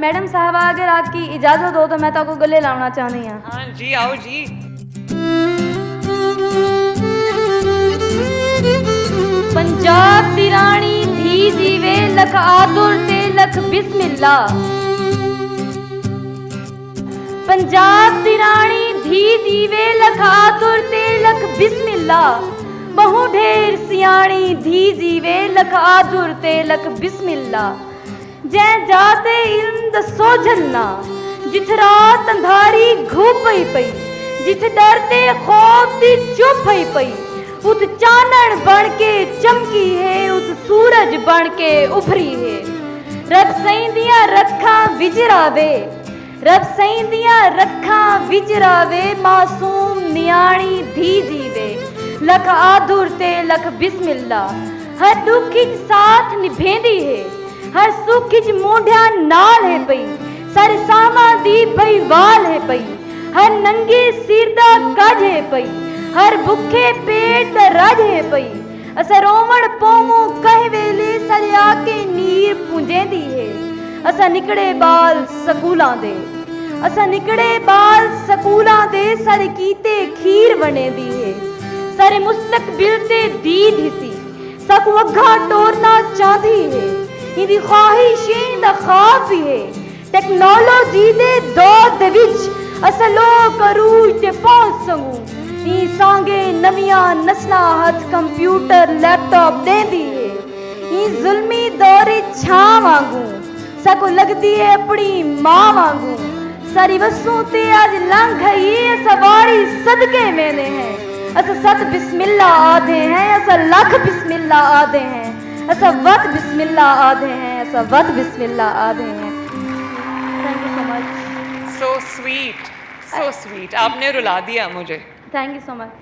Madam साहबा अगर आपकी इजाजत हो तो मैं तो गले लाना चाहती हाँ। हाँ जी, आओ जी। पंजाब दी रानी धी जीवे लख आतुर ते लख बिस्मिल्ला। पंजाब दी रानी धी जीवे लख आतुर ते लख बिस्मिल्ला। बहु ढेर सियाणी धी जीवे लख आतुर ते लख बिस्मिल्ला। जै जाते इल्म दसो झलना जिथ रात अंधारी घूप पई पई। जिथ डरते खौफ दी चुप पई पई। उत चानन बन के चमकी है, उत सूरज बन के उभरी है। रब सईंदियां रखा विजरावे, रब सईंदियां रखा विजरावे। मासूम नियाणी धी जीवे लख आधुर ते लख बिस्मिल्ला। हर दुख च साथ निभेंदी है, हर सुख च मोढिया नाल है पई। सारे सामा दी भई वाल है पई, हर नंगे सिर दा कज है पई। हर भुखे पेट दा रज है पई। असा रोवण पोमो कह वेले सारे आके नीर पुंजेंदी है। असा निकड़े बाल सकूलां दे, असा निकड़े बाल सकूलां दे। सारे कीते खीर बनेंदी है, सारे मुस्तकबिल ते दीद हिसी। सकू अग्घा टोरना चाहती है, इंदी ख्वाहिशें दा ख्वाब भी है। टेक्नोलॉजी दे दौर दे विच असा लोक अरूज ते पहुंच सकूं। ई सांगे नवियां नस्लां हथ कंप्यूटर लैपटॉप देंदी है। ई जुल्मी दौरे छां वांगू सकू लगदी है अपनी मां वांगू। सारी वसूं ते अज लंघ गई असा वारी सदके वेंदे हैं। असा सत बिस्मिल्ला आदे हैं, असा लख बिस्मिल्ला आदे हैं। असा वत बिस्मिल्ला आदे हैं, असा वत बिस्मिल्ला आदे हैं। Thank you so much. So sweet, so sweet. आपने रुला दिया मुझे। Thank you so much.